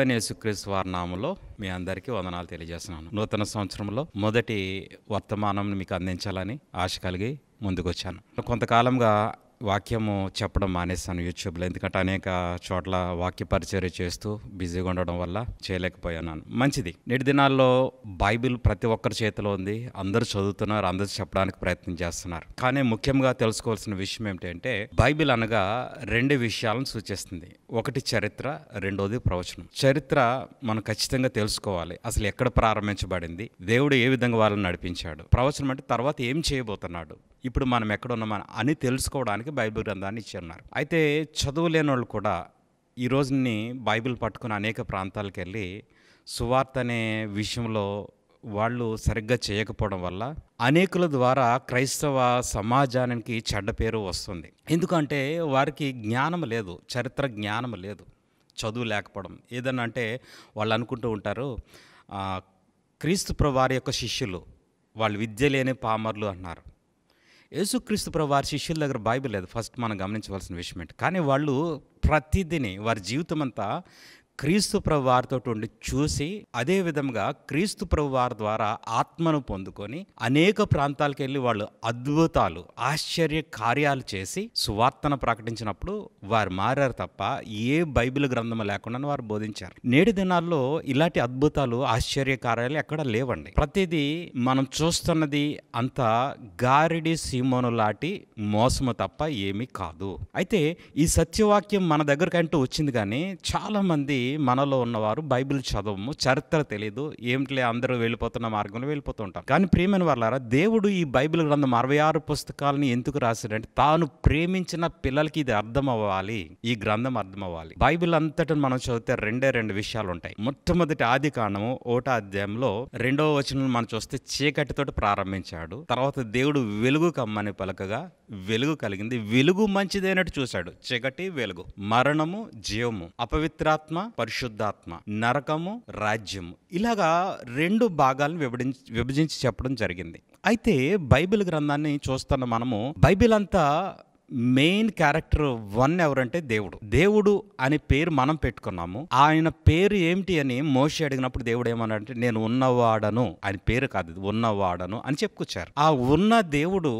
ప్రభువైన యేసుక్రీస్తు వారి నామములో మీ అందరికీ వందనాలు తెలియజేస్తున్నాను. నూతన సంవత్సరంలో మొదటి వర్తమానం మీకు అందించాలని ఆశ కలిగి ముందుకొచ్చాను. కొంతకాలంగా వాక్యము చెప్పడం మానేస్తాను యూట్యూబ్లో, ఎందుకంటే అనేక చోట్ల వాక్య పరిచర్య చేస్తూ బిజీగా ఉండడం వల్ల చేయలేకపోయాను. మంచిది, నేటి దినాల్లో బైబిల్ ప్రతి ఒక్కరి చేతిలో ఉంది, అందరూ చదువుతున్నారు, అందరూ చెప్పడానికి ప్రయత్నం చేస్తున్నారు. కానీ ముఖ్యంగా తెలుసుకోవాల్సిన విషయం ఏమిటంటే, బైబిల్ అనగా రెండు విషయాలను సూచిస్తుంది. ఒకటి చరిత్ర, రెండోది ప్రవచనం. చరిత్ర మనం ఖచ్చితంగా తెలుసుకోవాలి, అసలు ఎక్కడ ప్రారంభించబడింది, దేవుడు ఏ విధంగా వాళ్ళని నడిపించాడు. ప్రవచనం అంటే తర్వాత ఏం చేయబోతున్నాడు, ఇప్పుడు మనం ఎక్కడ ఉన్నామా అని తెలుసుకోవడానికి బైబిల్ గ్రంథాన్ని ఇచ్చున్నారు. అయితే చదువు లేని వాళ్ళు కూడా ఈ రోజుని బైబిల్ పట్టుకుని అనేక ప్రాంతాలకు వెళ్ళి సువార్త అనే విషయంలో వాళ్ళు సరిగ్గా చేయకపోవడం వల్ల అనేకుల ద్వారా క్రైస్తవ సమాజానికి చెడ్డ పేరు వస్తుంది. ఎందుకంటే వారికి జ్ఞానం లేదు, చరిత్ర జ్ఞానం లేదు, చదువు లేకపోవడం. ఏదన్నా అంటే వాళ్ళు అనుకుంటూ ఉంటారు, క్రీస్తు ప్రభువారి యొక్క శిష్యులు వాళ్ళు విద్య లేని పామర్లు అన్నారు. యేసుక్రీస్తు ప్రభువారి శిష్యుల దగ్గర బైబిల్ లేదు, ఫస్ట్ మనం గమనించవలసిన విషయం ఏంటి. కానీ వాళ్ళు ప్రతిదిని వారి జీవితం అంతా క్రీస్తు ప్రభువారితో ఉండి చూసి, అదే విధంగా క్రీస్తు ప్రభువారి ద్వారా ఆత్మను పొందుకొని అనేక ప్రాంతాలకు వెళ్ళి వాళ్ళు అద్భుతాలు, ఆశ్చర్య కార్యాలు చేసి సువార్తను ప్రకటించినప్పుడు వారు మారారు తప్ప ఏ బైబిల్ గ్రంథం లేకుండా వారు బోధించారు. నేటి దినాల్లో ఇలాంటి అద్భుతాలు, ఆశ్చర్య కార్యాలు ఎక్కడ లేవండి. ప్రతిదీ మనం చూస్తున్నది అంతా గారిడి సీమోను లాంటి మోసము తప్ప ఏమీ కాదు. అయితే ఈ సత్యవాక్యం మన దగ్గరకంటూ వచ్చింది, కానీ చాలా మంది మనలో ఉన్నవారు బైబిల్ చదవము, చరిత్ర తెలియదు, ఏమిటిలే అందరూ వెళ్ళిపోతున్న మార్గంలో వెళ్ళిపోతూ ఉంటారు. కానీ ప్రియమైన వాళ్ళారా, దేవుడు ఈ బైబిల్ గ్రంథం 66 పుస్తకాలని ఎందుకు రాశాడంటే, తాను ప్రేమించిన పిల్లలకి ఇది అర్థం అవ్వాలి, ఈ గ్రంథం అర్థం అవ్వాలి. బైబిల్ అంతటా మనం చదివితే రెండు విషయాలు ఉంటాయి. మొట్టమొదటి ఆది కాండము 1వ అధ్యాయంలో 2వ వచనం మనం చూస్తే చీకటితో ప్రారంభించాడు. తర్వాత దేవుడు వెలుగు కమ్మని పలకగా వెలుగు కలిగింది, వెలుగు మంచిదైనట్టు చూశాడు. చీకటి, వెలుగు, మరణము, జీవము, అపవిత్రాత్మ, పరిశుద్ధాత్మ, నరకము, రాజ్యము, ఇలాగా రెండు భాగాలను విభజించి చెప్పడం జరిగింది. అయితే బైబిల్ గ్రంథాన్ని చూస్తున్న మనము, బైబిల్ అంతా మెయిన్ క్యారెక్టర్ 1 ఎవరంటే దేవుడు. దేవుడు అనే పేరు మనం పెట్టుకున్నాము. ఆయన పేరు ఏమిటి అని మోషే అడిగినప్పుడు దేవుడు ఏమన్నాడంటే, నేను ఉన్నవాడను, ఆయన పేరు కాదు, ఉన్నవాడను అని చెప్పుకొచ్చారు. ఆ ఉన్న దేవుడు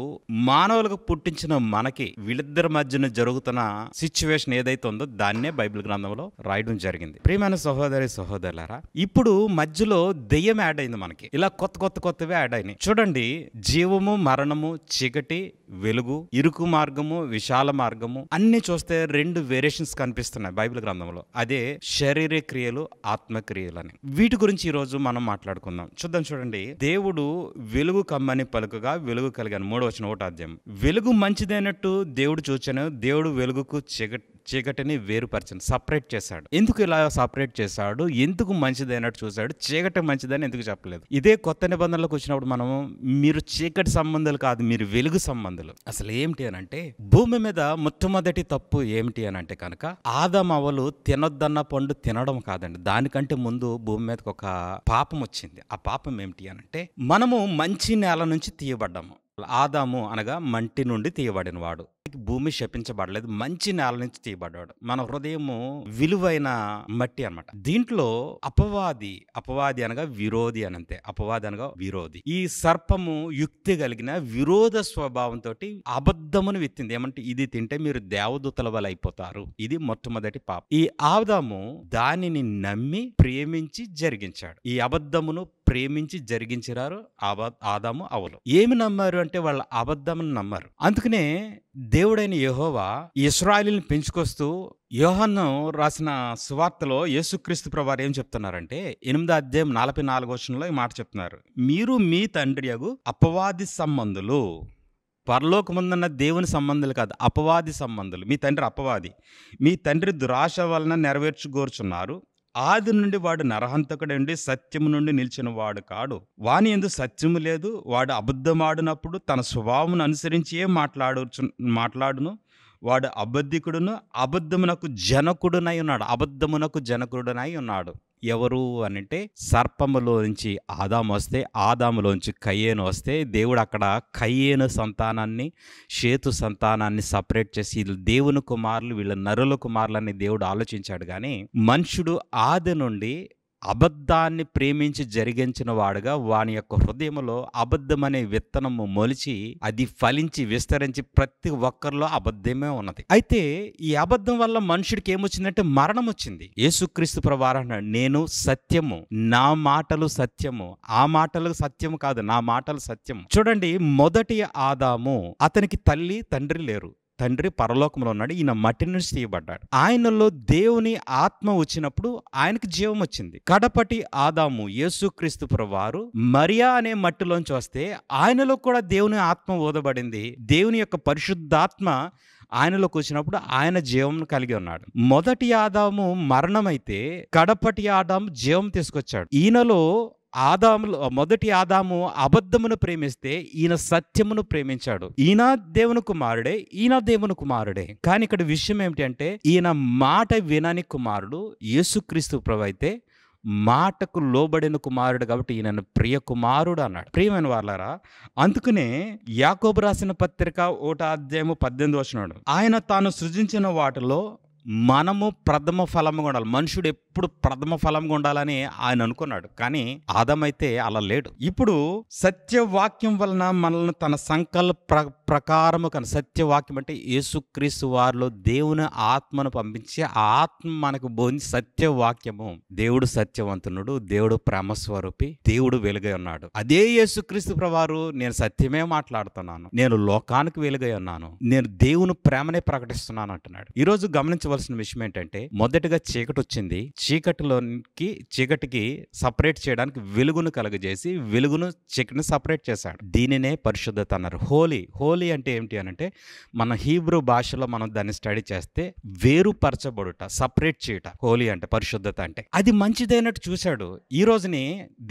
మానవులకు పుట్టించిన మనకి వీళ్ళిద్దరి మధ్యన జరుగుతున్న సిచ్యువేషన్ ఏదైతే ఉందో దాన్నే బైబిల్ గ్రంథంలో రాయడం జరిగింది. ప్రియమైన సహోదరి సహోదరులారా, ఇప్పుడు మధ్యలో దెయ్యం యాడ్ అయింది మనకి. ఇలా కొత్తవి యాడ్ అయినాయి. చూడండి, జీవము, మరణము, చీకటి, వెలుగు, ఇరుకు మార్గము, విశాల మార్గము, అన్ని చూస్తే 2 వేరియేషన్స్ కనిపిస్తున్నాయి బైబిల్ గ్రంథంలో. అదే శరీర క్రియలు, ఆత్మక్రియలు అని. వీటి గురించి ఈ రోజు మనం మాట్లాడుకుందాం. చూడండి, దేవుడు వెలుగు కమ్మని పలుకగా వెలుగు కలిగాను. 3వ వచనం 1వ అధ్యాయం. వెలుగు మంచిదైనట్టు దేవుడు చూచాను, దేవుడు వెలుగుకు చీకటిని వేరుపరచను, సపరేట్ చేశాడు. ఎందుకు ఇలా సపరేట్ చేశాడు, ఎందుకు మంచిదైనట్టు చూశాడు, చీకటి మంచిదని ఎందుకు చెప్పలేదు? ఇదే కొత్త నిబంధనలకు వచ్చినప్పుడు మనం, మీరు చీకటి సంబంధాలు కాదు, మీరు వెలుగు సంబంధాలు. అసలు ఏమిటి అని అంటే, భూమి మీద మొట్టమొదటి తప్పు ఏమిటి అని అంటే కనుక, ఆదాము అవ్వలు తినొద్దన్న పండు తినడం కాదండి. దానికంటే ముందు భూమి మీదకి ఒక పాపం వచ్చింది. ఆ పాపం ఏమిటి అని అంటే, మనము మంచి నేల నుంచి తీయబడ్డాము. ఆదాము అనగా మంటి నుండి తీయబడిన వాడు. భూమి శపించబడలేదు, మంచి నేల నుంచి తీయబడ్డాడు. మన హృదయము విలువైన మట్టి అన్నమాట. దీంట్లో అపవాది అనగా విరోధి అనంతే. అపవాది అనగా విరోధి. ఈ సర్పము యుక్తి కలిగిన విరోధ స్వభావంతో అబద్ధమును విత్తింది. ఏమంటే, ఇది తింటే మీరు దేవదూతల వల్ల అయిపోతారు. ఇది మొట్టమొదటి పాపం. ఈ ఆదాము దానిని నమ్మి ప్రేమించి జరిగించాడు. ఈ అబద్ధమును ప్రేమించి జరిగించారు ఆదాము అవ్వలు. ఏమి నమ్మారు అంటే, వాళ్ళ అబద్ధమును నమ్మారు. అందుకనే దేవుడైన యెహోవా ఇశ్రాయేలుని పెంచుకొస్తూ యోహను రాసిన సువార్తలో యేసుక్రీస్తు ప్రభువారు ఏం చెప్తున్నారంటే, 8వ అధ్యాయం 44వ వచనంలో ఈ మాట చెప్తున్నారు. మీరు మీ తండ్రి యగు అపవాది సంబంధులు, పరలోకముందున్న దేవుని సంబంధులు కాదు, అపవాది సంబంధులు. మీ తండ్రి అపవాది, మీ తండ్రి దురాశ వలన నెరవేర్చుకోరుచున్నారు. ఆది నుండి వాడు నరహంతకుడండి, సత్యము నుండి నిలిచిన వాడు కాడు. వాని యందు సత్యము లేదు. వాడు అబద్ధమాడినప్పుడు తన స్వభావం అనుసరించి మాట్లాడును. వాడు అబద్ధికుడును, అబద్ధమునకు జనకుడునై ఉన్నాడు. ఎవరు అనంటే సర్పములోంచి ఆదాము వస్తే, ఆదాములోంచి కయ్యేను వస్తే, దేవుడు అక్కడ కయ్యేను సంతానాన్ని, షేతు సంతానాన్ని సపరేట్ చేసి వీళ్ళు దేవుని కుమారులు, వీళ్ళ నరుల కుమారులని దేవుడు ఆలోచించాడు. కానీ మనుషుడు ఆది నుండి అబద్ధాన్ని ప్రేమించి జరిగించిన వాడుగా వాని యొక్క హృదయంలో అబద్ధమనే విత్తనము మొలిచి అది ఫలించి విస్తరించి ప్రతి ఒక్కరిలో అబద్ధమే ఉన్నది. అయితే ఈ అబద్ధం వల్ల మనుషుడికి ఏమొచ్చిందంటే మరణం వచ్చింది. యేసుక్రీస్తు ప్రభువారు అన్నాడు, నేను సత్యము, నా మాటలు సత్యము. ఆ మాటలు సత్యము కాదు, నా మాటలు సత్యము. చూడండి, మొదటి ఆదాము, అతనికి తల్లి తండ్రి లేరు. తండ్రి పరలోకంలో ఉన్నాడు, ఈయన మట్టి నుంచి తీయబడ్డాడు. ఆయనలో దేవుని ఆత్మ వచ్చినప్పుడు ఆయనకి జీవం వచ్చింది. కడపటి ఆదాము యేసుక్రీస్తు ప్రభువారు మరియా అనే మట్టిలోంచి వస్తే ఆయనలో కూడా దేవుని ఆత్మ ఊదబడింది. దేవుని యొక్క పరిశుద్ధాత్మ ఆయనలోకి వచ్చినప్పుడు ఆయన జీవం కలిగి ఉన్నాడు. మొదటి ఆదాము మరణమైతే కడపటి ఆదాము జీవం తీసుకొచ్చాడు. ఈయనలో మొదటి ఆదాము అబద్ధమును ప్రేమిస్తే ఈయన సత్యమును ప్రేమించాడు. ఈయన దేవుని కుమారుడే, ఈయన దేవుని కుమారుడే. కానీ ఇక్కడ విషయం ఏమిటి అంటే, ఈయన మాట వినని కుమారుడు యేసుక్రీస్తు ప్రభు అయితే మాటకు లోబడిన కుమారుడు కాబట్టి ఈయన ప్రియ కుమారుడు అన్నాడు. ప్రియమైన వాళ్ళారా, అందుకనే యాకోబు రాసిన పత్రిక 1:18 ఆయన తాను సృజించిన వాటిలో మనము ప్రథమ ఫలంగా ఉండాలి. మనుషుడు ఎప్పుడు ప్రథమ ఫలంగా ఉండాలని ఆయన అనుకున్నాడు. కానీ ఆదామైతే అలా లేడు. ఇప్పుడు సత్యవాక్యం వలన మనల్ని తన సంకల్ప ప్రకారము, కానీ సత్యవాక్యం అంటే యేసుక్రీస్తు వారిలో దేవుని ఆత్మను పంపించి ఆ ఆత్మ మనకు బోధించి సత్యవాక్యము. దేవుడు సత్యవంతునుడు, దేవుడు ప్రేమస్వరూపి, దేవుడు వెలుగై ఉన్నాడు. అదే యేసుక్రీస్తు ప్రభువారు, నేను సత్యమే మాట్లాడుతున్నాను, నేను లోకానికి వెలుగై ఉన్నాను, నేను దేవుని ప్రేమనే ప్రకటిస్తున్నాను అంటున్నాడు. ఈరోజు గమనించవలసిన విషయం ఏంటంటే, మొదటగా చీకటి వచ్చింది. చీకటికి సపరేట్ చేయడానికి వెలుగును కలుగజేసి వెలుగును చీకటిని సపరేట్ చేశాడు. దీనినే పరిశుద్ధత అన్నారు. హోలీ అంటే ఏమిటి అనంటే, మన హీబ్రూ భాషలో మనం దాన్ని స్టడీ చేస్తే వేరుపరచబడుట, సపరేట్ చేయట. హోలీ అంటే పరిశుద్ధత అంటే అది మంచిదైనట్టు చూశాడు. ఈ రోజుని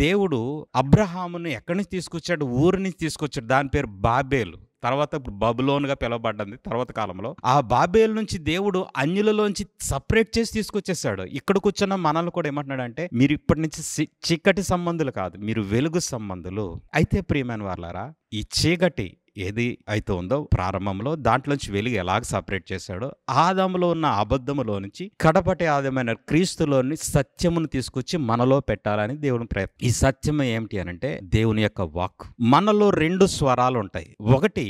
దేవుడు అబ్రహామును ఎక్కడి నుంచి తీసుకొచ్చాడు? ఊరి నుంచి తీసుకొచ్చాడు. దాని పేరు బాబేలు. తర్వాత ఇప్పుడు బబులోనుగా పిలువబడ్డది. తర్వాత కాలంలో ఆ బాబేలు నుంచి దేవుడు అన్యులలోంచి సపరేట్ చేసి తీసుకొచ్చేసాడు. ఇక్కడ కూర్చున్న మనల్ని కూడా ఏమంటున్నాడు అంటే, మీరు ఇప్పటి నుంచి చీకటి సంబంధులు కాదు, మీరు వెలుగు సంబంధులు. అయితే ప్రియమైన వాళ్ళారా, ఈ చీకటి ఏది అయితే ఉందో ప్రారంభంలో దాంట్లోంచి వెలుగు ఎలాగ సపరేట్ చేశాడో, ఆదాములో ఉన్న అబద్ధములో నుంచి కడపటి ఆదమైన క్రీస్తులోని సత్యమును తీసుకొచ్చి మనలో పెట్టాలని దేవుని ప్రయత్నం. ఈ సత్యం ఏమిటి అనంటే దేవుని యొక్క వాక్. మనలో 2 స్వరాలు ఉంటాయి. ఒకటి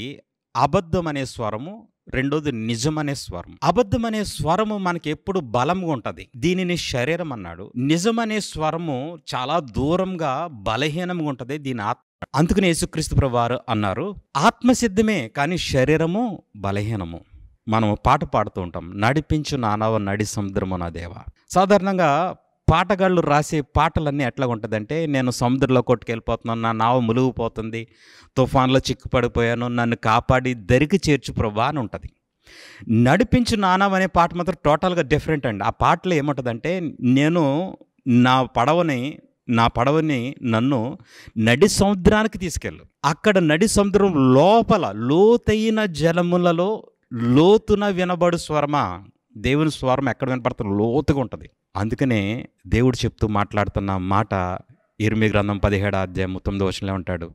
అబద్ధం అనే స్వరము, రెండోది నిజం అనే స్వరం. అబద్ధం అనే స్వరము మనకి ఎప్పుడు బలంగా ఉంటది. దీనిని శరీరం అన్నాడు. నిజం అనే స్వరము చాలా దూరంగా బలహీనంగా ఉంటది. దీని ఆత్మ. అందుకని యేసుక్రీస్తు ప్రభువారు అన్నారు, ఆత్మ సిద్ధమే కానీ శరీరము బలహీనము. మనం పాట పాడుతూ ఉంటాం, నడిపించు నానవ నడి సముద్రము నా దేవ. సాధారణంగా పాటగాళ్ళు రాసే పాటలన్నీ ఎట్లా ఉంటుందంటే, నేను సముద్రంలో కొట్టుకెళ్ళిపోతున్నాను, నా నావ మునిగిపోతుంది, తుఫాన్లో చిక్కుపడిపోయాను, నన్ను కాపాడి దరికి చేర్చు ప్రభువా అని ఉంటుంది. నడిపించు నానవ అనే పాట మాత్రం టోటల్గా డిఫరెంట్ అండి. ఆ పాటలో ఏముంటుందంటే, నేను నా పడవని నన్ను నడి సముద్రానికి తీసుకెళ్ళు, అక్కడ నడి సముద్రం లోపల లోతైన జలములలో లోతున వినబడు స్వరమా. దేవుని స్వరం ఎక్కడ వినపడుతుంది? లోతుగా ఉంటుంది. అందుకనే దేవుడు చెప్తూ మాట్లాడుతున్న మాట ఇర్మీ గ్రంథం 17:9 ఉంటాడు,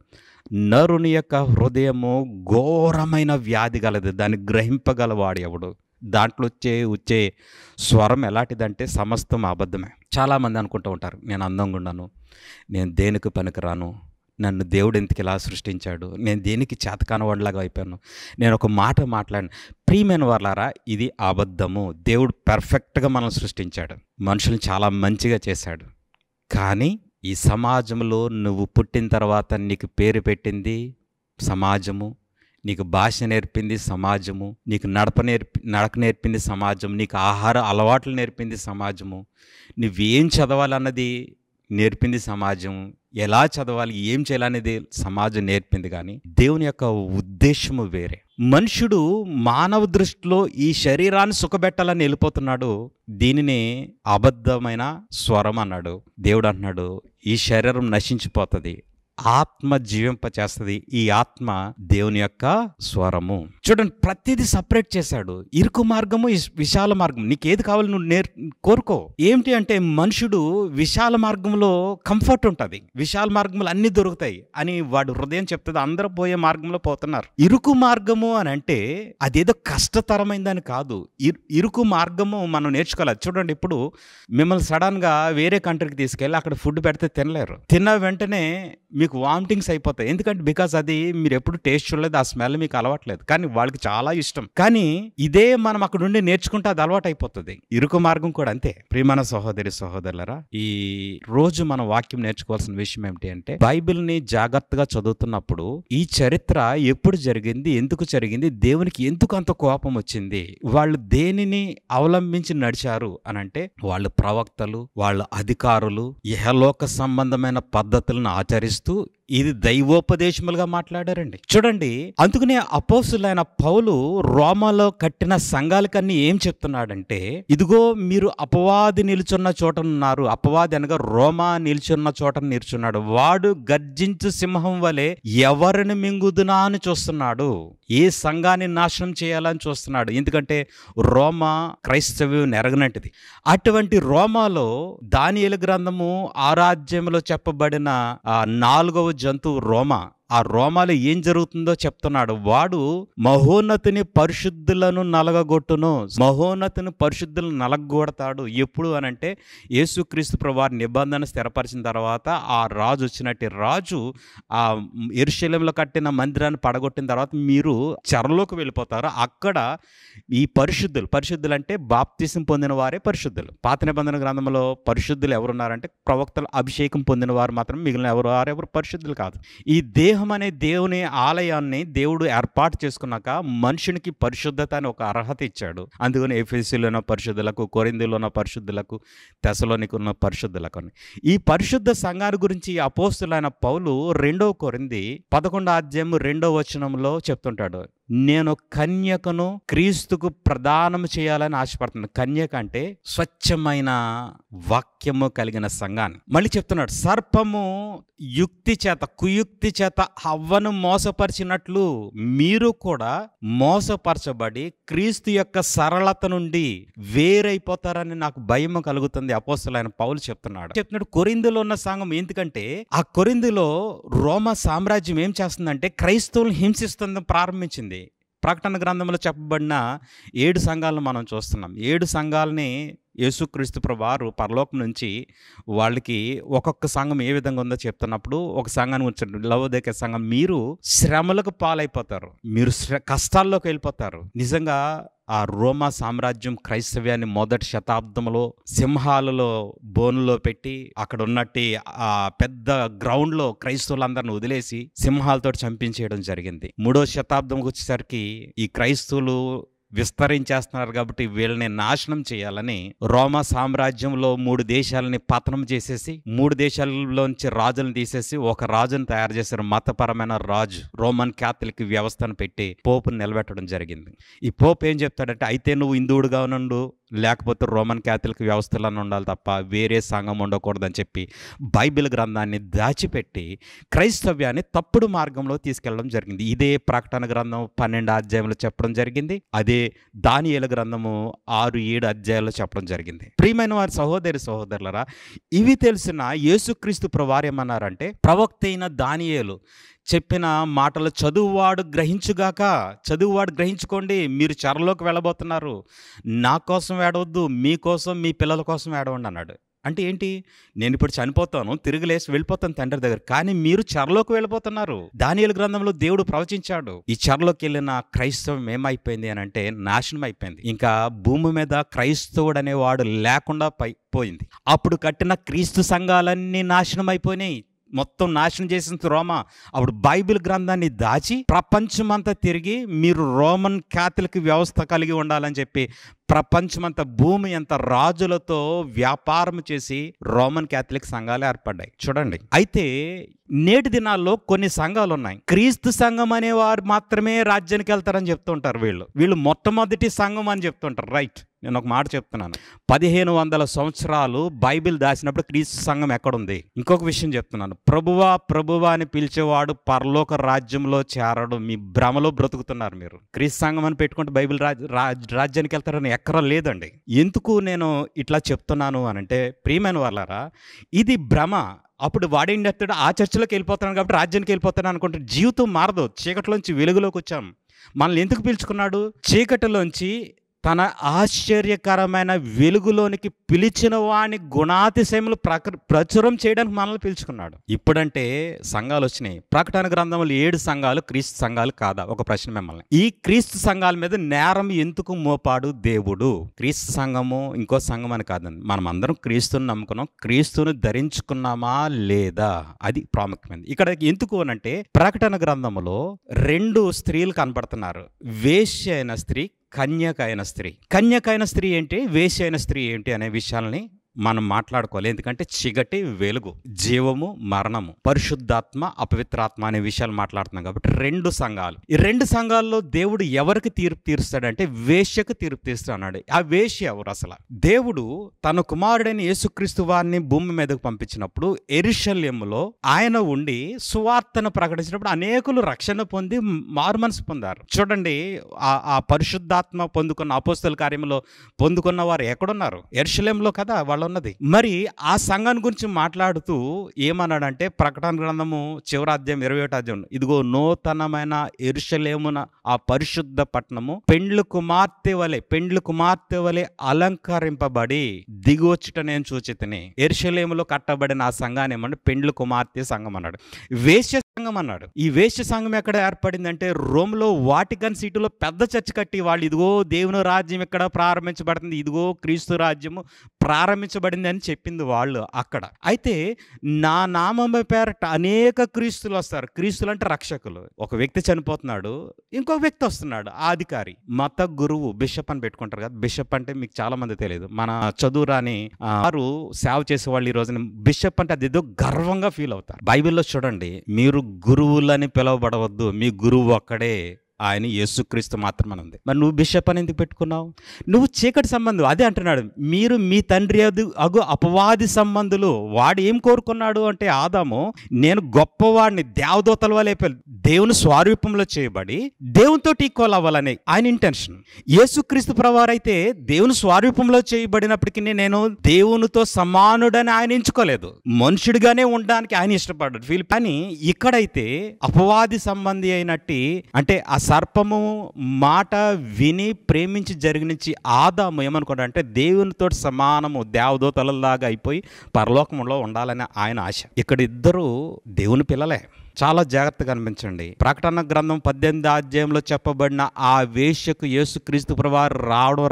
నరుని యొక్క హృదయము ఘోరమైన వ్యాధి గలది, దాన్ని గ్రహింపగలవాడు ఎవడు. దాంట్లో వచ్చే స్వరం ఎలాంటిదంటే సమస్తం అబద్ధమే. చాలామంది అనుకుంటూ ఉంటారు, నేను అందంగా ఉన్నాను, నేను దేనికి పనికిరాను, నన్ను దేవుడు ఎందుకు ఇలా సృష్టించాడు, నేను దేనికి చేతకాని వాడిలాగా అయిపోయాను, నేను ఒక మాట మాట్లాడిన. ప్రియమైన వాళ్ళారా, ఇది అబద్ధము. దేవుడు పర్ఫెక్ట్గా మనల్ని సృష్టించాడు, మనుషుల్ని చాలా మంచిగా చేశాడు. కానీ ఈ సమాజంలో నువ్వు పుట్టిన తర్వాత నీకు పేరు పెట్టింది సమాజము, నీకు భాష నేర్పింది సమాజము, నీకు నడక నేర్పింది సమాజం, నీకు ఆహార అలవాట్లు నేర్పింది సమాజము, నువ్వేం చదవాలన్నది నేర్పింది సమాజం, ఎలా చదవాలి ఏం చేయాలనేది సమాజం నేర్పింది. కానీ దేవుని యొక్క ఉద్దేశము వేరే. మనుషుడు మానవ దృష్టిలో ఈ శరీరాన్ని సుఖపెట్టాలని వెళ్ళిపోతున్నాడు. దీనిని అబద్ధమైన స్వరం అన్నాడు. దేవుడు అంటున్నాడు, ఈ శరీరం నశించిపోతుంది, ఆత్మ జీవింపచేస్తుంది. ఈ ఆత్మ దేవుని యొక్క స్వరము. చూడండి, ప్రతిదీ సపరేట్ చేశాడు. ఇరుకు మార్గము, విశాల మార్గం. నీకు ఏది కావాలి నువ్వు కోరుకో. ఏమిటి అంటే మనుషుడు విశాల మార్గంలో కంఫర్ట్ ఉంటుంది, విశాల మార్గంలో అన్ని దొరుకుతాయి అని వాడు హృదయం చెప్తుంది. అందరూ పోయే మార్గంలో పోతున్నారు. ఇరుకు మార్గము అని అంటే అదేదో కష్టతరమైందని కాదు. ఇరుకు మార్గము మనం నేర్చుకోవాలి. చూడండి, ఇప్పుడు మిమ్మల్ని సడన్ గా వేరే కంట్రీకి తీసుకెళ్ళి అక్కడ ఫుడ్ పెడితే తినలేరు. తిన్న వెంటనే మీకు వామిటింగ్స్ అయిపోతాయి. ఎందుకంటే బికాస్ అది మీరు ఎప్పుడు టేస్ట్ చూడలేదు, ఆ స్మెల్ మీకు అలవాట్లేదు. కానీ వాళ్ళకి చాలా ఇష్టం. కానీ ఇదే మనం అక్కడ ఉండి నేర్చుకుంటే అది అలవాటు అయిపోతుంది. ఇరుకు మార్గం కూడా అంతే. ప్రియమైన సహోదరి సహోదరులారా, ఈ రోజు మనం వాక్యం నేర్చుకోవాల్సిన విషయం ఏమిటి అంటే, బైబిల్ ని జాగ్రత్తగా చదువుతున్నప్పుడు ఈ చరిత్ర ఎప్పుడు జరిగింది, ఎందుకు జరిగింది, దేవునికి ఎందుకు అంత కోపం వచ్చింది, వాళ్ళు దేనిని అవలంబించి నడిచారు అని అంటే, వాళ్ళు ప్రవక్తలు, వాళ్ళ అధికారులు ఇహలోక సంబంధమైన పద్ధతులను ఆచరిస్తూ ఇది దైవోపదేశములుగా మాట్లాడారండి. చూడండి, అందుకనే అపోస్తులైన పౌలు రోమాలో కట్టిన సంఘాలకన్నీ ఏం చెప్తున్నాడంటే, ఇదిగో మీరు అపవాది నిల్చున్న చోటనున్నారు. అపవాది అనగా రోమా నిల్చున్న చోట నిల్చున్నాడు. వాడు గర్జించు సింహం వలె ఎవరిని మింగుదునా అని చూస్తున్నాడు. ఏ సంఘాన్ని నాశనం చేయాలని చూస్తున్నాడు. ఎందుకంటే రోమా క్రైస్తవ్యం ఎరగనట్టుది. అటువంటి రోమాలో దానియేలు గ్రంథము 6వ అధ్యాయంలో చెప్పబడిన 4వ జంతువు రోమా. ఆ రోమాలో ఏం జరుగుతుందో చెప్తున్నాడు. వాడు మహోన్నతుని పరిశుద్ధులను నలగగొట్టును. మహోన్నతుని పరిశుద్ధులను నలగొడతాడు. ఎప్పుడు అనంటే యేసుక్రీస్తు ప్రభువారి నిబంధన స్థిరపరిచిన తర్వాత ఆ రాజు వచ్చినట్టు రాజు ఆ యెరూషలేములో కట్టిన మందిరాన్ని పడగొట్టిన తర్వాత మీరు చెరలోకి వెళ్ళిపోతారు. అక్కడ ఈ పరిశుద్ధులు అంటే బాప్తిసం పొందిన వారే పరిశుద్ధులు. పాత నిబంధన గ్రంథంలో పరిశుద్ధులు ఎవరున్నారంటే ప్రవక్తలు అభిషేకం పొందిన వారు మాత్రం, మిగిలిన వారెవరు పరిశుద్ధులు కాదు. ఈ దేహం అనే దేవుని ఆలయాన్ని దేవుడు ఏర్పాటు చేసుకున్నాక మనుషునికి పరిశుద్ధత అని ఒక అర్హత ఇచ్చాడు. అందుకని ఎఫెసీలో ఉన్న పరిశుద్ధులకు, కొరింథీలో ఉన్న పరిశుద్ధులకు, తెస్సలోనిక ఉన్న పరిశుద్ధులకు. ఈ పరిశుద్ధ సంఘాన్ని గురించి అపోస్తులైన పౌలు 2వ కొరింథీ 11వ అధ్యాయం 2వ వచనంలో చెప్తుంటాడు. నేను కన్యకను క్రీస్తుకు ప్రదానం చేయాలని ఆశపడుతున్నాను. కన్యక అంటే స్వచ్ఛమైన వాక్యము కలిగిన సంఘాన్ని. మళ్ళీ చెప్తున్నాడు, సర్పము యుక్తి చేత, కుయుక్తి చేత హవ్వను మోసపరిచినట్లు మీరు కూడా మోసపరచబడి క్రీస్తు యొక్క సరళత నుండి వేరైపోతారని నాకు భయం కలుగుతుంది. అపోస్తలుడైన పౌలు చెప్తున్నాడు. కొరింథీలో ఉన్న సంఘం, ఎందుకంటే ఆ కొరింథీలో రోమా సామ్రాజ్యం ఏం చేస్తుందంటే క్రైస్తవులను హింసిస్తుందని ప్రారంభించింది. ప్రకటన గ్రంథంలో చెప్పబడిన 7 సంఘాలను మనం చూస్తున్నాం. 7 సంఘాలని యేసుక్రీస్తు ప్రభువారు పరలోకం నుంచి వాళ్ళకి ఒక్కొక్క సంఘం ఏ విధంగా ఉందో చెప్తున్నప్పుడు ఒక సంఘాన్ని ఉంచండి. లవోదికయ సంఘం, మీరు శ్రమలకు పాలైపోతారు, మీరు కష్టాల్లోకి వెళ్ళిపోతారు. నిజంగా ఆ రోమా సామ్రాజ్యం క్రైస్తవ్యాన్ని మొదటి శతాబ్దంలో సింహాలలో బోనులో పెట్టి అక్కడ ఉన్నట్టు ఆ పెద్ద గ్రౌండ్లో క్రైస్తవులందరిని వదిలేసి సింహాలతో చంపించేయడం జరిగింది. 3వ శతాబ్దంకి వచ్చేసరికి ఈ క్రైస్తవులు విస్తరించేస్తున్నారు కాబట్టి వీళ్ళని నాశనం చేయాలని రోమా సామ్రాజ్యంలో 3 దేశాలని పతనం చేసేసి 3 దేశాల్లోంచి రాజులను తీసేసి ఒక రాజును తయారు చేశారు. మతపరమైన రాజు, రోమన్ క్యాథలిక్ వ్యవస్థను పెట్టి పోపుని నిలబెట్టడం జరిగింది. ఈ పోప్ ఏం చెప్తాడంటే, అయితే నువ్వు హిందువుడుగా ఉండు, లేకపోతే రోమన్ క్యాథలిక్ వ్యవస్థలను ఉండాలి తప్ప వేరే సంఘం ఉండకూడదని చెప్పి బైబిల్ గ్రంథాన్ని దాచిపెట్టి క్రైస్తవ్యాన్ని తప్పుడు మార్గంలో తీసుకెళ్లడం జరిగింది. ఇదే ప్రకటన గ్రంథం 12వ అధ్యాయంలో చెప్పడం జరిగింది. అదే దానియేలు గ్రంథము 6-7 అధ్యాయాల్లో చెప్పడం జరిగింది. ప్రియమైన వారి సహోదరి సహోదరులరా, ఇవి తెలిసిన యేసుక్రీస్తు ప్రభువారు ఏమన్నారంటే, ప్రవక్త అయిన దానియేలు చెప్పిన మాటలు చదువువాడు గ్రహించుగాక. చదువువాడు గ్రహించుకోండి, మీరు చెరలోకి వెళ్ళబోతున్నారు, నా కోసం ఏడవద్దు, మీకోసం మీ పిల్లల కోసం ఏడవండి అన్నాడు. అంటే ఏంటి? నేను ఇప్పుడు చనిపోతాను, తిరిగి లేచి వెళ్ళిపోతాను తండ్రి దగ్గర, కానీ మీరు చెరలోకి వెళ్ళిపోతున్నారు. దానియేలు గ్రంథంలో దేవుడు ప్రవచించాడు. ఈ చెరలోకి వెళ్ళిన క్రైస్తవం ఏమైపోయింది అని అంటే నాశనం అయిపోయింది. ఇంకా భూమి మీద క్రైస్తవుడు అనేవాడు లేకుండా పోయింది. అప్పుడు కట్టిన క్రీస్తు సంఘాలన్నీ నాశనం అయిపోయినాయి. మొత్తం నాశనం చేసిన రోమా. అప్పుడు బైబిల్ గ్రంథాన్ని దాచి ప్రపంచమంతా తిరిగి మీరు రోమన్ క్యాథలిక్ వ్యవస్థ కలిగి ఉండాలని చెప్పి ప్రపంచమంతా భూమి అంత రాజులతో వ్యాపారం చేసి రోమన్ క్యాథలిక్ సంఘాలు ఏర్పడ్డాయి చూడండి. అయితే నేటి దినాల్లో కొన్ని సంఘాలు ఉన్నాయి. క్రీస్తు సంఘం అనేవారు మాత్రమే రాజ్యానికి వెళ్తారని చెప్తుంటారు. వీళ్ళు మొట్టమొదటి సంఘం అని చెప్తుంటారు. రైట్, నేను ఒక మాట చెప్తున్నాను. 1500 సంవత్సరాలు బైబిల్ దాచినప్పుడు క్రీస్తు సంఘం ఎక్కడుంది? ఇంకొక విషయం చెప్తున్నాను. ప్రభువా ప్రభువా అని పిలిచేవాడు పరలోక రాజ్యంలో చేరడు. మీ భ్రమలో బ్రతుకుతున్నారు మీరు. క్రీస్తు సంఘం అని పెట్టుకుంటే బైబిల్ రాజ్యానికి వెళ్తారని ఎక్కడా లేదండి. ఎందుకు నేను ఇట్లా చెప్తున్నాను అనంటే, ప్రియమైన వాళ్ళారా, ఇది భ్రమ. అప్పుడు వాడేం చేస్తాడు? ఆ చర్చలోకి వెళ్ళిపోతాను కాబట్టి రాజ్యానికి వెళ్ళిపోతాను అనుకుంటే జీవితం మారదు. చీకటిలోంచి వెలుగులోకి వచ్చాం. మనల్ని ఎందుకు పిలుచుకున్నాడు? చీకటిలోంచి తన ఆశ్చర్యకరమైన వెలుగులోనికి పిలిచిన వాని గుణాతిశయములు ప్రచురం చేయడానికి మనల్ని పిలుచుకున్నాడు. ఇప్పుడంటే సంఘాలు వచ్చినాయి. ప్రకటన గ్రంథంలో 7 సంఘాలు క్రీస్తు సంఘాలు కాదా? ఒక ప్రశ్న మిమ్మల్ని. ఈ క్రీస్తు సంఘాల మీద నేరం ఎందుకు మోపాడు దేవుడు? క్రీస్తు సంఘము ఇంకో సంఘం అని కాదండి. మనం అందరం క్రీస్తుని నమ్ముకున్నాం. క్రీస్తుని ధరించుకున్నామా లేదా? అది ప్రాముఖ్యమైనది. ఇక్కడ ఎందుకు అనంటే, ప్రకటన గ్రంథములో 2 స్త్రీలు కనపడుతున్నారు. వేశ్య అయిన స్త్రీ, కన్యక అయిన స్త్రీ. కన్యక అయిన స్త్రీ ఏంటి, వేశ్య అయిన స్త్రీ ఏంటి అనే విషయాల్ని మనం మాట్లాడుకోవాలి. ఎందుకంటే చీకటి, వెలుగు, జీవము, మరణము, పరిశుద్ధాత్మ, అపవిత్రాత్మ అనే విషయాలు మాట్లాడుతున్నాం కాబట్టి 2 సంఘాలు. ఈ 2 సంఘాల్లో దేవుడు ఎవరికి తీర్పు తీరుస్తాడంటే వేశ్యకు తీర్పు తీస్తాడు. ఆ వేశ్య ఎవరు అసలు? దేవుడు తన కుమారుడైన యేసుక్రీస్తు వారిని భూమి మీదకు పంపించినప్పుడు యెరూషలేములో ఆయన ఉండి సువార్తను ప్రకటించినప్పుడు అనేకులు రక్షణ పొంది మారుమనసు పొందారు. చూడండి, ఆ పరిశుద్ధాత్మ పొందుకున్న అపోస్తల కార్యంలో పొందుకున్న వారు ఎక్కడున్నారు? యెరూషలేములో కదా వాళ్ళు ఉన్నది. మరి ఆ సంఘాన్ని గురించి మాట్లాడుతూ ఏమన్నాడంటే, ప్రకటన గ్రంథము చివరి అధ్యాయం 21వ అధ్యాయం, ఇదిగో నూతనమైన యెరూషలేమున ఆ పరిశుద్ధ పట్టణము పెండ్లు కుమార్తె వలె అలంకరింపబడి దిగువచ్చుట నేను చూచితిని. యెరూషలేములో కట్టబడిన ఆ సంఘాన్ని ఏమన్నాడు? పెండ్లు కుమార్తె సంఘం అన్నాడు. వేశ్య సంఘం అన్నాడు. ఈ వేశ్య సంఘం ఎక్కడ ఏర్పడిందంటే, రోమ్లో వాటికన్ సిటీలో పెద్ద చర్చ్ కట్టి వాళ్ళు ఇదిగో దేవుని రాజ్యం ఇక్కడ ప్రారంభించబడుతుంది, ఇదిగో క్రీస్తు రాజ్యము ప్రారంభించబడింది అని చెప్పింది వాళ్ళు అక్కడ. అయితే నా నామం పేరట అనేక క్రీస్తులు వస్తారు. క్రీస్తులు అంటే రక్షకులు. ఒక వ్యక్తి చనిపోతున్నాడు, ఇంకొక వ్యక్తి వస్తున్నాడు, ఆ అధికారి, మత గురువు, బిషప్ అని పెట్టుకుంటారు కదా. బిషప్ అంటే మీకు చాలా మంది తెలియదు. మన చదువురాని వారు సేవ చేసే వాళ్ళు ఈ రోజున బిషప్ అంటే అదేదో గర్వంగా ఫీల్ అవుతారు. బైబిల్లో చూడండి, మీరు గురువులని పిలువబడవద్దు, మీ గురువు ఒక్కడే, ఆయన యేసుక్రీస్తు మాత్రమే ఉంది. మరి నువ్వు బిషప్ అని ఎందుకు పెట్టుకున్నావు? నువ్వు చీకటి సంబంధం. అదే అంటున్నాడు, మీరు మీ తండ్రి అగు అపవాది సంబంధులు. వాడు ఏం కోరుకున్నాడు అంటే, ఆదాము నేను గొప్పవాడిని, దేవదూతల వలె దేవుని స్వరూపంలో చేయబడి దేవునితో ఈక్వల్ అవ్వాలని ఆయన ఇంటెన్షన్. యేసుక్రీస్తు ప్రభువారైతే దేవుని స్వరూపంలో చేయబడినప్పటికీ నేను దేవునితో సమానుడని ఆయన ఎంచుకోలేదు. మనుషుడిగానే ఉండడానికి ఆయన ఇష్టపడ్డాడు. కానీ ఇక్కడైతే అపవాది సంబంధి అయినట్టు, అంటే ఆ సర్పము మాట విని ప్రేమించి జరిగినించి ఆదాము ఏమనుకున్నాడు అంటే, దేవునితో సమానము, దేవదూతలలాగా అయిపోయి పరలోకంలో ఉండాలని ఆయన ఆశ. ఇక్కడ ఇద్దరు దేవుని పిల్లలే. చాలా జాగ్రత్తగా అనిపించండి. ప్రకటన గ్రంథం 18వ అధ్యాయంలో చెప్పబడిన ఆ వేశ్యకు యేసుక్రీస్తు ప్రభువారు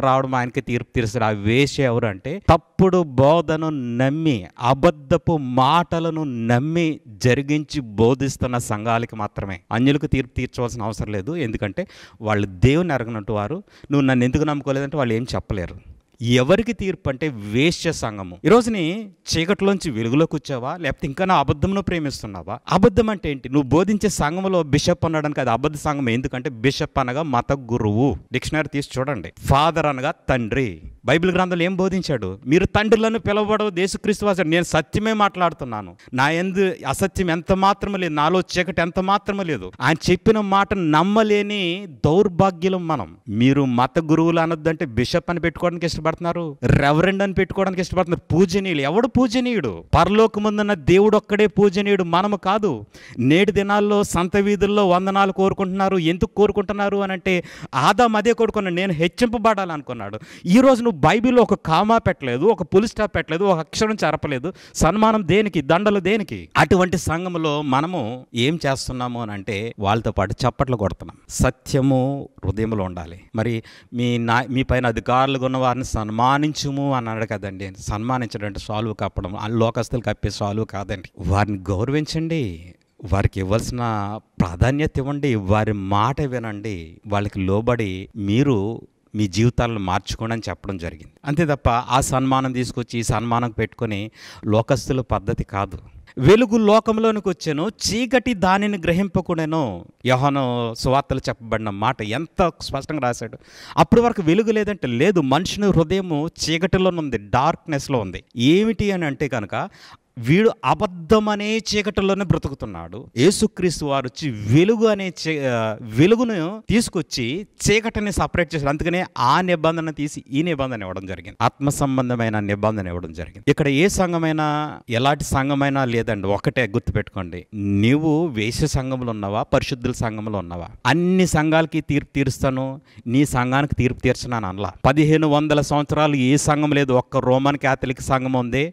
రావడం ఆయనకి తీర్పు తీరుస్తాడు. ఆ వేశ్య ఎవరు అంటే, తప్పుడు బోధను నమ్మి, అబద్ధపు మాటలను నమ్మి జరిగించి బోధిస్తున్న సంఘాలకి మాత్రమే. అన్యులకు తీర్పు తీర్చవలసిన అవసరం లేదు. ఎందుకంటే వాళ్ళు దేవుని ఎరగనట్టు వారు. నువ్వు నన్ను ఎందుకు నమ్ముకోలేదంటే వాళ్ళు ఏం చెప్పలేరు. ఎవరికి తీర్పు అంటే వేశ్య సంఘము. ఈరోజుని చీకటిలోంచి వెలుగులోకి వచ్చావా, లేకపోతే ఇంకా నా అబద్ధమును ప్రేమిస్తున్నావా? అబద్ధం అంటే ఏంటి? నువ్వు బోధించే సంఘంలో బిషప్ అనడానికి అది అబద్ధ సంఘం. ఎందుకంటే బిషప్ అనగా మత గురువు. డిక్షనరీ తీసి చూడండి. ఫాదర్ అనగా తండ్రి. బైబిల్ గ్రంథంలో ఏం బోధించాడు? మీరు తండ్రులను పిలవబడవు, యేసుక్రీస్తు వారు. నేను సత్యమే మాట్లాడుతున్నాను, నా యందు అసత్యం ఎంత మాత్రమే లేదు, నాలో చీకటి ఎంత మాత్రమే లేదు. ఆయన చెప్పిన మాట నమ్మలేని దౌర్భాగ్యులం మనం. మీరు మత గురువులు అనొద్దంటే బిషప్ అని పెట్టుకోవడానికి ఇష్టపడుతున్నారు, రెవరెండ్ అని పెట్టుకోవడానికి ఇష్టపడుతున్నారు. పూజనీయులు. ఎవడు పూజనీయుడు? పరలోకముందున్న దేవుడు ఒక్కడే పూజనీయుడు, మనము కాదు. నేటి దినాల్లో సంత వీధుల్లో వందనాలు కోరుకుంటున్నారు. ఎందుకు కోరుకుంటున్నారు అని అంటే, ఆదాం అదే కోరుకున్నాడు, నేను హెచ్చింపబడాలనుకున్నాడు. ఈరోజు నువ్వు బైబిల్లో ఒక కామా పెట్టలేదు, ఒక పులి స్టాప్ పెట్టలేదు, ఒక అక్షరం చెరపలేదు. సన్మానం దేనికి? దండలు దేనికి? అటువంటి సంఘంలో మనము ఏం చేస్తున్నాము అని అంటే, వాళ్ళతో పాటు చప్పట్లు కొడుతున్నాం. సత్యము హృదయంలో ఉండాలి. మరి మీ పైన అధికారులుగా ఉన్న వారిని సన్మానించుము అన్నాడు కదండి. సన్మానించడం అంటే సాల్వ్ కప్పడం, లోకస్తులు కప్పే సాల్వ్ కాదండి. వారిని గౌరవించండి, వారికి ఇవ్వాల్సిన ప్రాధాన్యత ఇవ్వండి, వారి మాట వినండి, వాళ్ళకి లోబడి మీరు మీ జీవితాలను మార్చుకోండి అని చెప్పడం జరిగింది. అంతే తప్ప ఆ సన్మానం తీసుకొచ్చి ఈ సన్మానం పెట్టుకొని లోకస్తుల పద్ధతి కాదు. వెలుగు లోకంలోనికి వచ్చాను, చీకటి దానిని గ్రహింపకుండాను. యోహాను సువార్తలు చెప్పబడిన మాట ఎంత స్పష్టంగా రాశాడు. అప్పటి వరకు వెలుగు లేదంటే లేదు, మనుషుని హృదయము చీకటిలోనే ఉంది, డార్క్నెస్లో ఉంది. ఏమిటి అని అంటే కనుక వీడు అబద్ధమనే చీకటిలోనే బ్రతుకుతున్నాడు. యేసుక్రీస్తు వారు వచ్చి వెలుగు అనే వెలుగును తీసుకొచ్చి చీకటిని సపరేట్ చేశారు. అందుకనే ఆ నిబంధన తీసి ఈ నిబంధన ఇవ్వడం జరిగింది, ఆత్మ సంబంధమైన నిబంధన ఇవ్వడం జరిగింది. ఇక్కడ ఏ సంఘమైనా ఎలాంటి సంఘమైనా లేదండి, ఒకటే గుర్తుపెట్టుకోండి. నీవు వేశ్య సంఘంలో ఉన్నావా, పరిశుద్ధుల సంఘంలో ఉన్నావా? అన్ని సంఘాలకి తీర్పు తీరుస్తాను, నీ సంఘానికి తీర్పు తీర్చున్నాను అనలా. 1500 సంవత్సరాలు ఏ సంఘం లేదు, ఒక్క రోమన్ క్యాథలిక్ సంఘం ఉంది,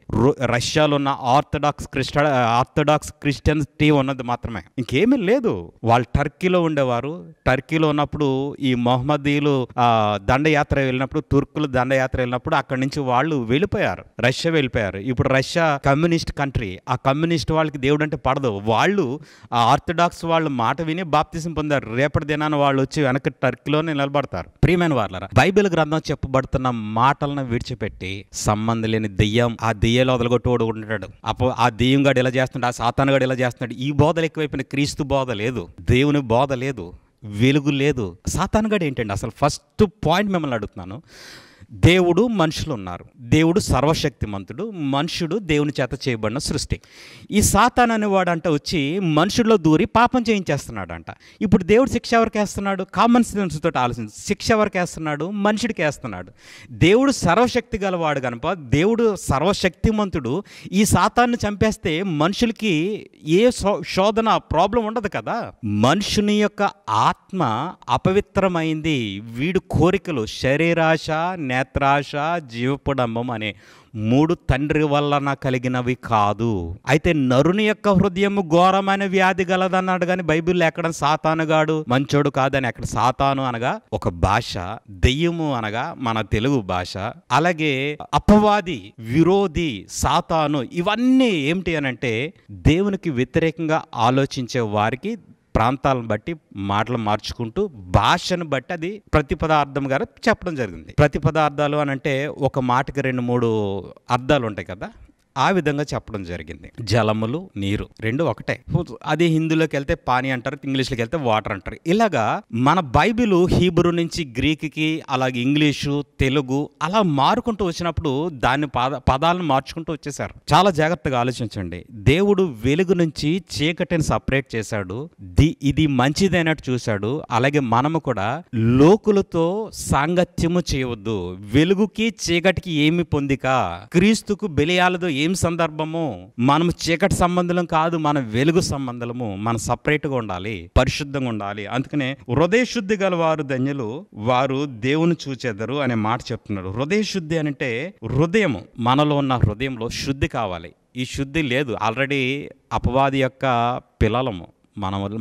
రష్యాలో ఉన్న ఆర్థడాక్స్ క్రిస్టియనిటీ ఉన్నది మాత్రమే, ఇంకేమీ లేదు. వాళ్ళు టర్కీలో ఉండేవారు. టర్కీలో ఉన్నప్పుడు ఈ మొహమ్మదీయులు దండయాత్ర వెళ్ళినప్పుడు, తుర్కులు దండయాత్ర వెళ్ళినప్పుడు అక్కడి నుంచి వాళ్ళు వెళ్ళిపోయారు, రష్యా వెళ్ళిపోయారు. ఇప్పుడు రష్యా కమ్యూనిస్ట్ కంట్రీ. ఆ కమ్యూనిస్ట్ వాళ్ళకి దేవుడు అంటే పడదు. వాళ్ళు ఆ ఆర్థడాక్స్ వాళ్ళ మాట విని బాప్తిసం పొందారు. రేపటి దినాన వాళ్ళు వచ్చి వెనక టర్కీలోనే నిలబడతారు. ప్రియమైన వాళ్ళరా, బైబిల్ గ్రంథం చెప్పబడుతున్న మాటలను విడిచిపెట్టి సంబంధం లేని దెయ్యం, ఆ దెయ్యాలు వదలగొట్టోడు ఉంటాడు, ఆ దెయ్యంగాడు ఇలా చేస్తున్నాడు, ఆ సాతానుగాడు ఇలా చేస్తున్నాడు, ఈ బోధలు ఎక్కువైపోయిన. క్రీస్తు బోధ లేదు, దేవుని బోధ లేదు, వెలుగు లేదు. సాతానుగాడు ఏంటండి అసలు? ఫస్ట్ పాయింట్ మిమ్మల్ని అడుగుతున్నాను. దేవుడు, మనుషులు ఉన్నారు. దేవుడు సర్వశక్తిమంతుడు, మనుషుడు దేవుని చేత చేయబడిన సృష్టి. ఈ సాతాను అనేవాడు అంట వచ్చి మనుషుల్లో దూరి పాపం చేయించేస్తున్నాడు అంట. ఇప్పుడు దేవుడు శిక్ష ఎవరికి వేస్తున్నాడు? కామన్ సెన్స్ తోటి ఆలోచించి శిక్ష ఎవరికి వేస్తున్నాడు? మనుషుడికి వేస్తున్నాడు. దేవుడు సర్వశక్తి గలవాడు కనుక, దేవుడు సర్వశక్తిమంతుడు. ఈ సాతాన్ని చంపేస్తే మనుషులకి ఏ శోధన ప్రాబ్లం ఉండదు కదా. మనుషుని యొక్క ఆత్మ అపవిత్రమైంది. వీడు కోరికలు శరీరాశ, నేత్రాశ, జీవపుడంబం అనే 3 తండ్రి వలన కలిగినవి కాదు. అయితే నరుని యొక్క హృదయం ఘోరమైన వ్యాధి గలదన్నాడు, కానీ బైబిల్లో ఎక్కడ సాతానుగాడు మంచోడు కాదని ఎక్కడ? సాతాను అనగా ఒక భాష, దెయ్యము అనగా మన తెలుగు భాష. అలాగే అపవాది, విరోధి, సాతాను, ఇవన్నీ ఏమిటి అని అంటే దేవునికి వ్యతిరేకంగా ఆలోచించే వారికి ప్రాంతాలను బట్టి మాటలు మార్చుకుంటూ భాషను బట్టి అది ప్రతిపదార్థం గారు చెప్పడం జరిగింది. ప్రతిపదార్థాలు అని అంటే ఒక మాటకి 2-3 అర్థాలు ఉంటాయి కదా, ఆ విధంగా చెప్పడం జరిగింది. జలములు, నీరు రెండు ఒకటే. అది హిందీలోకి వెళ్తే పానీ అంటారు, ఇంగ్లీష్లోకి వెళ్తే వాటర్ అంటారు. ఇలాగా మన బైబిల్ హీబ్రూ నుంచి గ్రీక్కి, అలాగే ఇంగ్లీషు, తెలుగు అలా మారుకుంటూ వచ్చినప్పుడు దాన్ని పదాలను మార్చుకుంటూ వచ్చేసారు. చాలా జాగ్రత్తగా ఆలోచించండి. దేవుడు వెలుగు నుంచి చీకటిని సపరేట్ చేశాడు, ఇది మంచిదైనట్టు చూశాడు. అలాగే మనము కూడా లోకులతో సాంగత్యము చేయవద్దు. వెలుగుకి చీకటికి ఏమి పొందిక? క్రీస్తుకు బెలియాలదో ఏం సందర్భము? మనం చీకటి సంబంధం కాదు, మన వెలుగు సంబంధము. మనం సపరేట్గా ఉండాలి, పరిశుద్ధంగా ఉండాలి. అందుకనే హృదయ శుద్ధి గల వారు ధన్యులు, వారు దేవుని చూచెదరు అనే మాట చెప్తున్నాడు. హృదయ శుద్ధి అంటే హృదయము, మనలో ఉన్న హృదయంలో శుద్ధి కావాలి. ఈ శుద్ధి లేదు. ఆల్రెడీ అపవాది యొక్క పిల్లలము.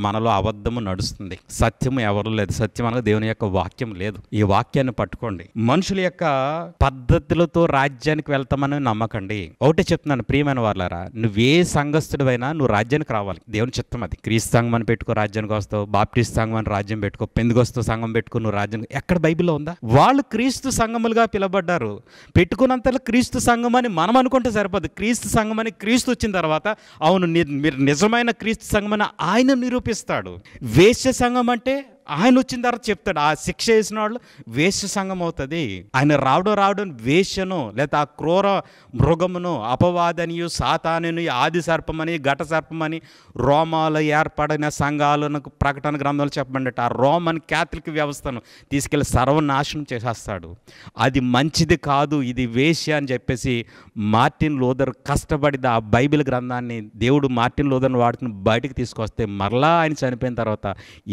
మనలో అబద్ధము నడుస్తుంది, సత్యము ఎవరు లేదు. సత్యం అనగా దేవుని యొక్క వాక్యం లేదు. ఈ వాక్యాన్ని పట్టుకోండి. మనుషుల యొక్క పద్ధతులతో రాజ్యానికి వెళ్తామని నమ్మకండి. ఒకటే చెప్తున్నాను ప్రియమైన వాళ్ళారా, నువ్వే సంఘస్థుడివైనా నువ్వు రాజ్యానికి రావాలి. దేవుని చిత్తం అది. క్రీస్తు సంఘం అని పెట్టుకో రాజ్యానికి వస్తావు, బాప్టిస్ట్ సంఘం అని రాజ్యం పెట్టుకో, పెందెకొస్తు సంఘం పెట్టుకో నువ్వు రాజ్యం. ఎక్కడ బైబిల్లో ఉందా? వాళ్ళు క్రీస్తు సంఘములుగా పిలబడ్డారు. పెట్టుకున్నంతలో క్రీస్తు సంఘం అని మనం అనుకుంటే సరిపోదు. క్రీస్తు సంఘం అని క్రీస్తు వచ్చిన తర్వాత అవును మీరు నిజమైన క్రీస్తు సంఘం అని ఆయన నిరూపిస్తాడు. వేశ్య సంఘం అంటే ఆయన వచ్చిన తర్వాత చెప్తాడు, ఆ శిక్ష వేసిన వాళ్ళు వేశ్య సంఘం అవుతుంది. ఆయన రావడం వేశ్యను, లేదా ఆ క్రూర మృగమును, అపవాదనియు, సాతానుని, ఆది సర్పమని, ఘట సర్పమని, రోమాలు ఏర్పడిన సంఘాలను ప్రకటన గ్రంథంలో చెప్పబడినట్టు ఆ రోమన్ క్యాథలిక్ వ్యవస్థను తీసుకెళ్ళి సర్వనాశనం చేసేస్తాడు. అది మంచిది కాదు, ఇది వేశ్య అని చెప్పేసి మార్టిన్ లూథర్ కష్టపడి ఆ బైబిల్ గ్రంథాన్ని దేవుడు మార్టిన్ లూథర్ని వాడుకుని బయటికి తీసుకొస్తే మరలా ఆయన చనిపోయిన తర్వాత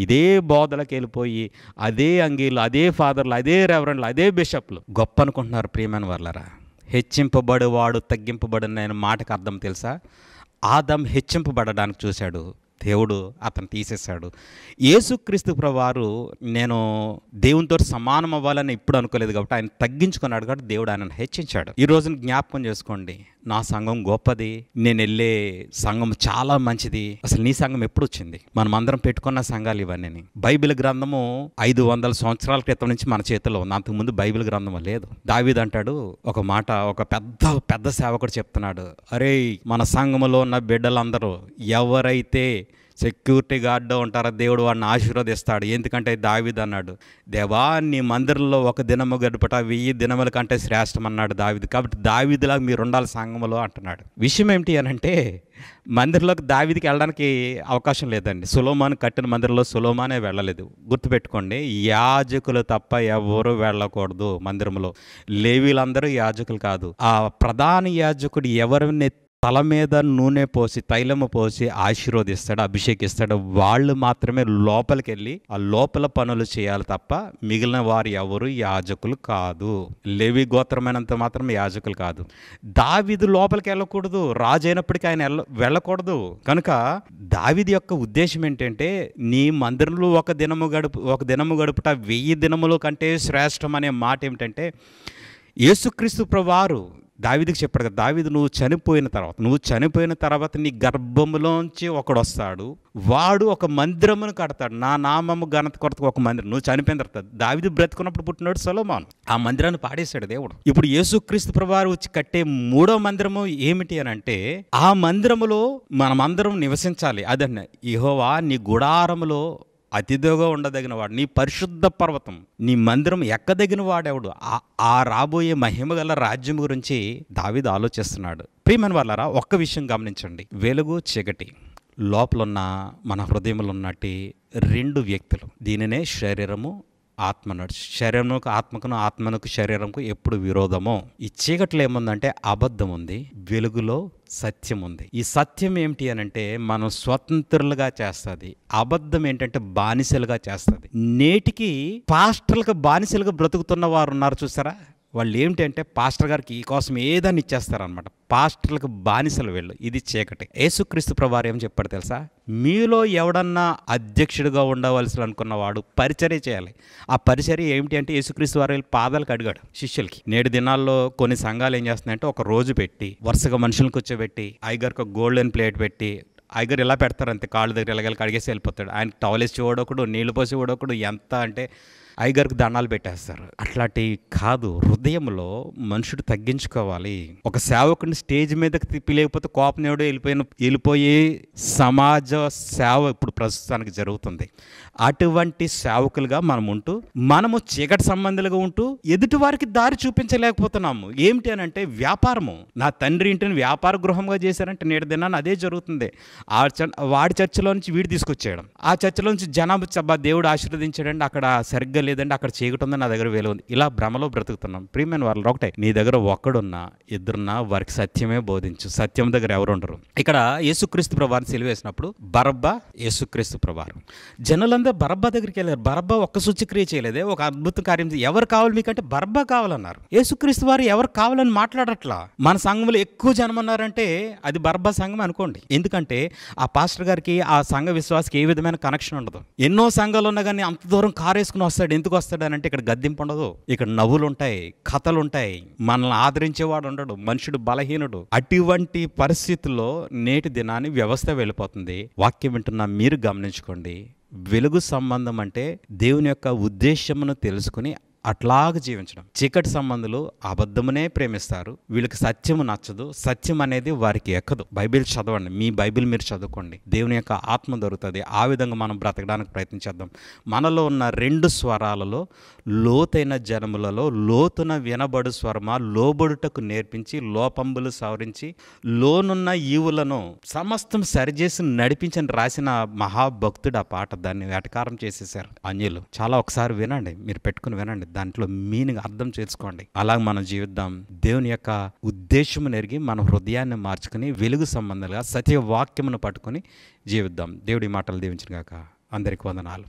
ఇదే బోధలకు వెళ్ళిపోయి అదే అంగీలు, అదే ఫాదర్లు, అదే రెవరెండ్లు, అదే బిషప్లు గొప్ప అనుకుంటున్నారు. ప్రియమైన వాళ్ళరా, హెచ్చింపబడేవాడు తగ్గింపబడిన మాటకు అర్థం తెలుసా? ఆదాం హెచ్చింపబడడానికి చూశాడు, దేవుడు అతను తీసేశాడు. యేసుక్రీస్తు ప్రభువారు నేను దేవునితో సమానం అవ్వాలని ఇప్పుడు అనుకోలేదు కాబట్టి ఆయన తగ్గించుకున్నాడు, కాబట్టి దేవుడు ఆయనను హెచ్చించాడు. ఈ రోజున జ్ఞాపకం చేసుకోండి, నా సంఘం గొప్పది, నేను వెళ్ళే సంఘం చాలా మంచిది. అసలు నీ సంఘం ఎప్పుడు వచ్చింది? మనం అందరం పెట్టుకున్న సంఘాలు ఇవన్నీ. బైబిల్ గ్రంథము 500 సంవత్సరాల క్రితం నుంచి మన చేతిలో ఉంది. అంతకుముందు బైబిల్ గ్రంథం లేదు. దావీదు అంటాడు ఒక మాట, ఒక పెద్ద సేవకుడు చెప్తున్నాడు, అరే మన సంఘములో ఉన్న బిడ్డలందరూ ఎవరైతే సెక్యూరిటీ గార్డు ఉంటారో దేవుడు వాడిని ఆశీర్వదిస్తాడు. ఎందుకంటే దావీదు అన్నాడు, దేవా నీ మందిరంలో ఒక దినము గడుపుట 1000 దినముల కంటే శ్రేష్టం అన్నాడు దావీదు. కాబట్టి దావీదులా మీరు ఉండాలి సంఘములో అంటున్నాడు. విషయం ఏమిటి అని అంటే, మందిరంలోకి దావీదుకి వెళ్ళడానికి అవకాశం లేదండి. సొలొమోను కట్టిన మందిరంలో సొలొమోనే వెళ్ళలేదు. గుర్తుపెట్టుకోండి, యాజకులు తప్ప ఎవరు వెళ్ళకూడదు మందిరంలో. లేవీలందరూ యాజకులు కాదు. ఆ ప్రధాన యాజకుడు ఎవరిని తల మీద నూనె పోసి తైలము పోసి ఆశీర్వదిస్తాడు, అభిషేకిస్తాడు, వాళ్ళు మాత్రమే లోపలికి వెళ్ళి ఆ లోపల పనులు చేయాలి తప్ప మిగిలిన వారు ఎవరు యాజకులు కాదు. లేవి గోత్రమైనంత మాత్రం యాజకులు కాదు. దావీదు లోపలికి వెళ్ళకూడదు, రాజు అయినప్పటికీ ఆయన వెళ్ళకూడదు. కనుక దావీదు యొక్క ఉద్దేశం ఏంటంటే, నీ మందిరంలో ఒక దినము గడుపుట 1000 దినముల కంటే శ్రేష్టం అనే మాట ఏమిటంటే, యేసుక్రీస్తు ప్రభువారు దావీదుకి చెప్పాడు కదా, దావీదు నువ్వు చనిపోయిన తర్వాత నీ గర్భములోంచి ఒకడు వస్తాడు, వాడు ఒక మందిరమును కడతాడు, నా నామము ఘనత కొరతకు ఒక మందిరం. నువ్వు చనిపోయిన తర్వాత, దావీదు బ్రతుకున్నప్పుడు పుట్టినాడు సొలొమోను, ఆ మందిరాన్ని పాడేశాడు దేవుడు. ఇప్పుడు యేసుక్రీస్తు ప్రభువారు వచ్చి కట్టే 3వ మందిరము ఏమిటి అని అంటే, ఆ మందిరములో మనమందరం నివసించాలి. అదన్న యెహోవా నీ గుడారములో అతిథిగా ఉండదగిన వాడు, నీ పరిశుద్ధ పర్వతం, నీ మందిరం ఎక్కదగిన వాడెవడు. ఆ రాబోయే మహిమ గల రాజ్యం గురించి దావీదు ఆలోచిస్తున్నాడు. ప్రియమైన వాళ్ళారా, ఒక్క విషయం గమనించండి. వెలుగు చీకటి లోపలున్న మన హృదయంలో ఉన్నట్టు 2 వ్యక్తులు. దీనినే శరీరము ఆత్మ. శరీరముకు ఆత్మకును, ఆత్మకు శరీరంకు ఎప్పుడు విరోధమో. ఈ చీకట్లో ఏముందంటే అబద్ధం ఉంది, వెలుగులో సత్యం ఉంది. ఈ సత్యం ఏమిటి అని అంటే మనం స్వతంత్రులుగా చేస్తుంది, అబద్ధం ఏంటంటే బానిసలుగా చేస్తుంది. నేటికి పాస్టర్లకు బానిసలుగా బ్రతుకుతున్న వారు ఉన్నారు చూసారా. వాళ్ళు ఏమిటంటే పాస్టర్ గారికి ఈ కోసం ఏదాన్ని ఇచ్చేస్తారనమాట. పాస్టర్లకు బానిసలు వీళ్ళు. ఇది చీకటి. యేసుక్రీస్తు ప్రభువారు ఏం చెప్పాడు తెలుసా? మీలో ఎవడన్నా అధ్యక్షుడిగా ఉండవలసి అనుకున్నవాడు పరిచర్య చేయాలి. ఆ పరిచర్య ఏమిటి అంటే, యేసుక్రీస్తు వారు పాదాలు కడిగాడు శిష్యులకి. నేటి దినాల్లో కొన్ని సంఘాలు ఏం చేస్తున్నాయంటే, ఒక రోజు పెట్టి వరుసగా మనుషులను కూర్చోబెట్టి ఐగర్కి ఒక గోల్డెన్ ప్లేట్ పెట్టి ఐగర్ ఇలా పెడతారు అంతే, కాళ్ళు దగ్గర ఇలాగ కడిగేసి వెళ్ళిపోతాడు. ఆయన టవల్ వేసి ఓడొకడు, నీళ్లు పోసి ఓడొకడు, ఎంత అంటే ఐగర్కి దండాలు పెట్టేస్తారు. అట్లాంటి కాదు. హృదయంలో మనుషుడు తగ్గించుకోవాలి. ఒక సేవకుని స్టేజ్ మీదకి తిప్పి లేకపోతే కోపనేవుడు వెళ్ళిపోయే సమాజ సేవ ఇప్పుడు ప్రస్తుతానికి జరుగుతుంది. అటువంటి సేవకులుగా మనం ఉంటూ, మనము చీకటి సంబంధులుగా ఉంటూ ఎదుటి వారికి దారి చూపించలేకపోతున్నాము. ఏమిటి అని అంటే వ్యాపారము. నా తండ్రి ఇంటిని వ్యాపార గృహంగా చేశారంటే నేటి దినాన్ని అదే జరుగుతుంది. వాడి చర్చలో నుంచి వీడు తీసుకొచ్చేయడం, ఆ చర్చలో నుంచి జనాభా దేవుడు ఆశీర్వదించాడండి, అక్కడ సరిగ్గా లేదండి, అక్కడ చీకటి ఉంది, నా దగ్గర వేలు ఉంది. ఇలా భ్రమలో బ్రతుకుతున్నాం. ప్రియమైన వాళ్ళు ఒకటే, నీ దగ్గర ఒక్కడున్నా ఇద్దరున్నా వారికి సత్యమే బోధించు. సత్యం దగ్గర ఎవరు ఉండరు. ఇక్కడ యేసుక్రీస్తు ప్రభువారిని సిలువేసినప్పుడు బరబ్బా, యేసుక్రీస్తు ప్రభువారు, జనులందరూ బరబ్బా దగ్గరికి వెళ్ళారు. బరబ్బా ఒక్క సూచక్రియ చేయలేదే, ఒక అద్భుత కార్యం. ఎవరు కావాలి మీకంటే బరబ్బా కావాలన్నారు. యేసుక్రీస్తు వారు ఎవరు కావాలని మాట్లాడట్లా. మన సంఘంలో ఎక్కువ జనం ఉన్నారంటే అది బరబ్బా సంఘం అనుకోండి. ఎందుకంటే ఆ పాస్టర్ గారికి ఆ సంఘ విశ్వాసకి ఏ విధమైన కనెక్షన్ ఉండదు. ఎన్నో సంఘాలు ఉన్నా కానీ అంత దూరం కారు వేసుకుని వస్తాడు. ఎందుకు వస్తాడు అని అంటే, ఇక్కడ గద్దింపు ఉండదు, ఇక్కడ నవ్వులు ఉంటాయి, కథలు ఉంటాయి, మనల్ని ఆదరించేవాడు ఉండడు, మనుషుడు బలహీనుడు. అటువంటి పరిస్థితుల్లో నేటి దినాన్ని వ్యవస్థ వెళ్ళిపోతుంది. వాక్యం వింటున్న మీరు గమనించుకోండి. వెలుగు సంబంధం అంటే దేవుని యొక్క ఉద్దేశమును తెలుసుకుని అట్లాగ జీవించడం. చీకటి సంబంధులు అబద్ధమునే ప్రేమిస్తారు, వీళ్ళకి సత్యము నచ్చదు, సత్యం అనేది వారికి ఎక్కదు. బైబిల్ చదవండి, మీ బైబిల్ మీరు చదువుకోండి, దేవుని యొక్క ఆత్మ దొరుకుతుంది. ఆ విధంగా మనం బ్రతకడానికి ప్రయత్నించేద్దాం. మనలో ఉన్న 2 స్వరాలలో లోతైన జనములలో లోతున వినబడు స్వరమా లోబడుటకు నేర్పించి లోపంబులు సవరించి లోనున్న ఈవులను సమస్తం సరిచేసి నడిపించని రాసిన మహాభక్తుడు ఆ పాట. దాన్ని వేటకారం చేసేసారు అన్యులు. చాలా ఒకసారి వినండి, మీరు పెట్టుకుని వినండి, దాంట్లో మీనింగ్ అర్థం చేసుకోండి. అలా మనం జీవిద్దాం. దేవుని యొక్క ఉద్దేశము నెరిగి మన హృదయాన్ని మార్చుకుని వెలుగు సంబంధాలుగా సత్య వాక్యమును పట్టుకొని జీవిద్దాం. దేవుడి మాటలు దీవించును గాక. అందరికి వందనాలు.